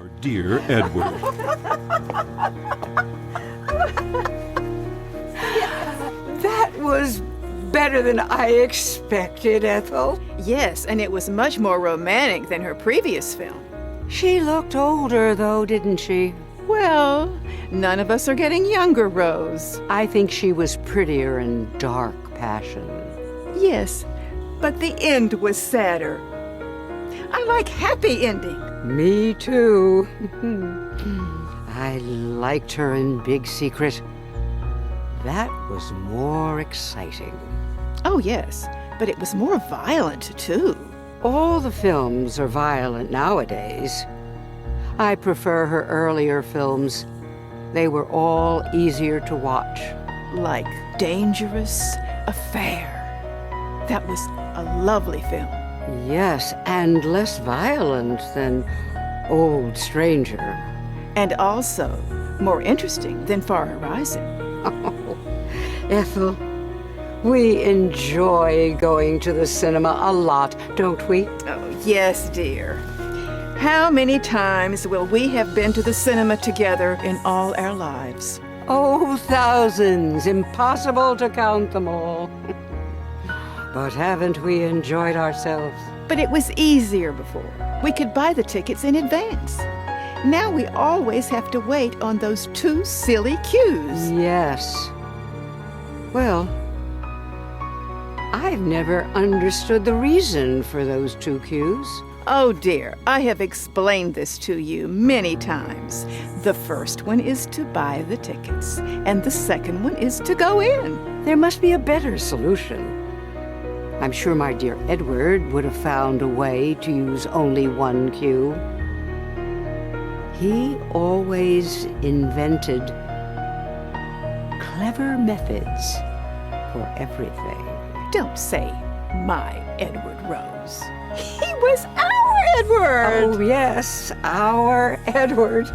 Our dear Edward. That was better than I expected, Ethel. Yes, and it was much more romantic than her previous film. She looked older, though, didn't she? Well, none of us are getting younger, Rose. I think she was prettier in dark passion. Yes, but the end was sadder. I like happy ending. Me too. I liked her in Big Secret. That was more exciting. Oh, yes, but it was more violent, too. All the films are violent nowadays. I prefer her earlier films. They were all easier to watch. Like Dangerous Affair. That was a lovely film. Yes, and less violent than Old Stranger. And also more interesting than Far Horizon. Oh, Ethel, we enjoy going to the cinema a lot, don't we? Oh, yes, dear. How many times will we have been to the cinema together in all our lives? Oh, thousands. Impossible to count them all. But haven't we enjoyed ourselves? But it was easier before. We could buy the tickets in advance. Now we always have to wait on those 2 silly queues. Yes. Well, I've never understood the reason for those 2 queues. Oh dear, I have explained this to you many times. The first one is to buy the tickets, and the second one is to go in. There must be a better solution. I'm sure my dear Edward would have found a way to use only 1 queue. He always invented clever methods for everything. Don't say my Edward, Rose. He was our Edward! Oh, yes, our Edward.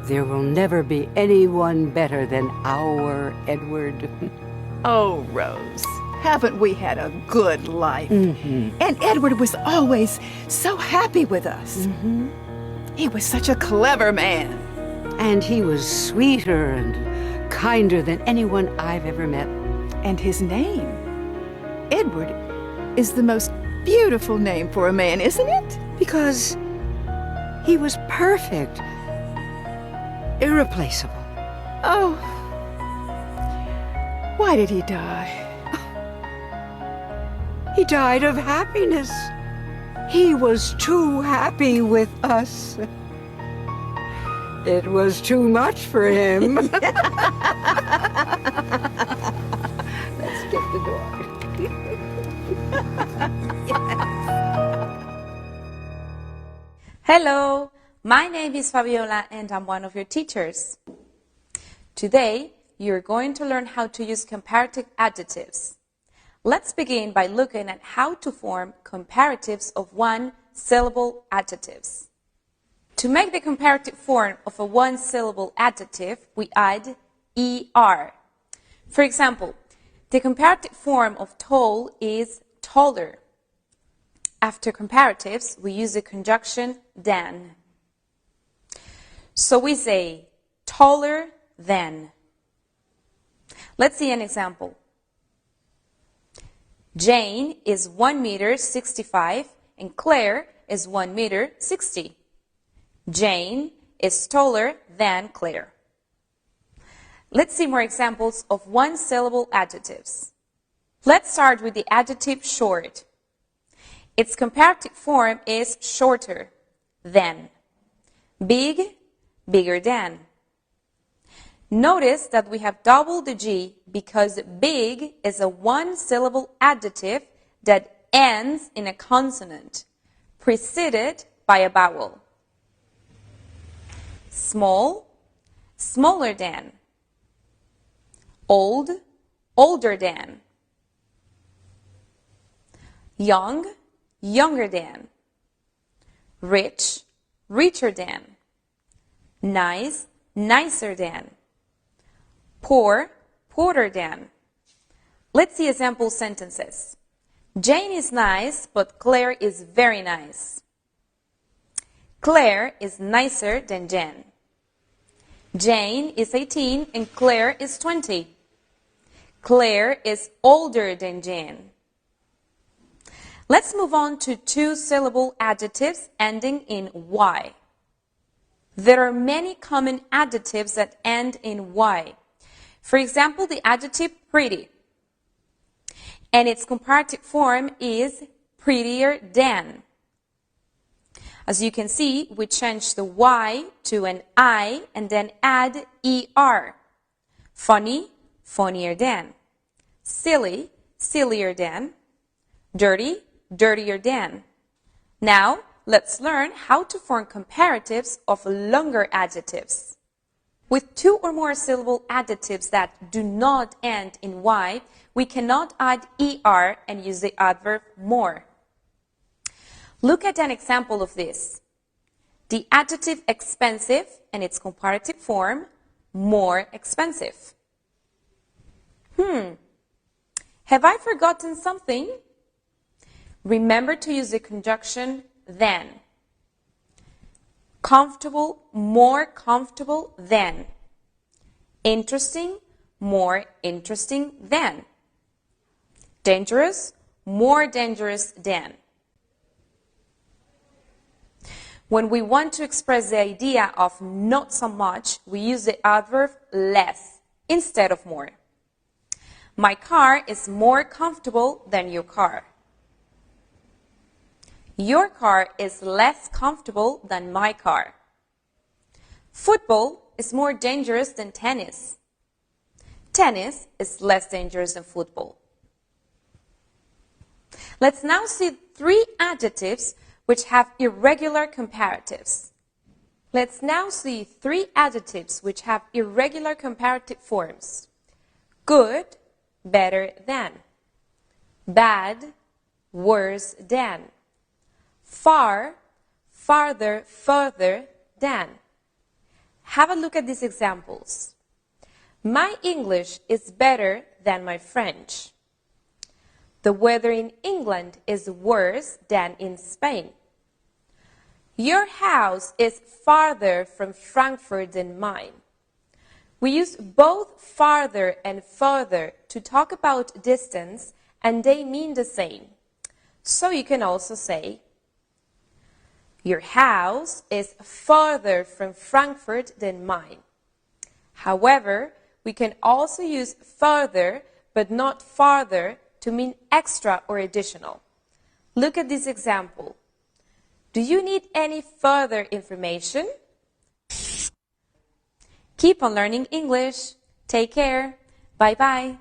There will never be anyone better than our Edward. Oh, Rose, haven't we had a good life? Mm-hmm. And Edward was always so happy with us. Mm-hmm. He was such a clever man. And he was sweeter and kinder than anyone I've ever met. And his name, Edward, is the most beautiful name for a man, isn't it? Because he was perfect, irreplaceable. Oh, why did he die? He died of happiness. He was too happy with us. It was too much for him. Let's get the door. Hello, my name is Fabiola and I'm one of your teachers. Today, you're going to learn how to use comparative adjectives. Let's begin by looking at how to form comparatives of 1-syllable adjectives. To make the comparative form of a 1-syllable adjective, we add er. For example, the comparative form of tall is taller. After comparatives, we use the conjunction than. So we say taller than. Let's see an example. Jane is 1 meter 65 and Claire is 1 meter 60. Jane is taller than Claire. Let's see more examples of 1-syllable adjectives. Let's start with the adjective short. Its comparative form is shorter than. Big, bigger than. Notice that we have doubled the G because big is a 1-syllable adjective that ends in a consonant, preceded by a vowel. Small, smaller than. Old, older than. Young, younger than. Rich, richer than. Nice, nicer than. Poor, poorer than. Let's see example sentences. Jane is nice, but Claire is very nice. Claire is nicer than Jen. Jane is 18 and Claire is 20. Claire is older than Jane. Let's move on to two-syllable adjectives ending in Y. There are many common adjectives that end in Y. For example, the adjective pretty. And its comparative form is prettier than. As you can see, we change the Y to an I and then add ER. Funny, funnier than. Silly, sillier than. Dirty, dirtier than. Now, let's learn how to form comparatives of longer adjectives. With two or more syllable adjectives that do not end in Y, we cannot add ER and use the adverb more. Look at an example of this. The adjective expensive and its comparative form, more expensive. Have I forgotten something? Remember to use the conjunction than. Comfortable, more comfortable than. Interesting, more interesting than. Dangerous, more dangerous than. When we want to express the idea of not so much, we use the adverb less instead of more. My car is more comfortable than your car. Your car is less comfortable than my car. Football is more dangerous than tennis. Tennis is less dangerous than football. Let's now see three adjectives which have irregular comparatives. Let's now see three adjectives which have irregular comparative forms. Good, better than. Bad, worse than. Far, farther, further than. Have a look at these examples. My English is better than my French. The weather in England is worse than in Spain. Your house is farther from Frankfurt than mine. We use both farther and further to talk about distance, and they mean the same. So you can also say, your house is farther from Frankfurt than mine. However, we can also use further but not farther to mean extra or additional. Look at this example. Do you need any further information? Keep on learning English. Take care. Bye-bye.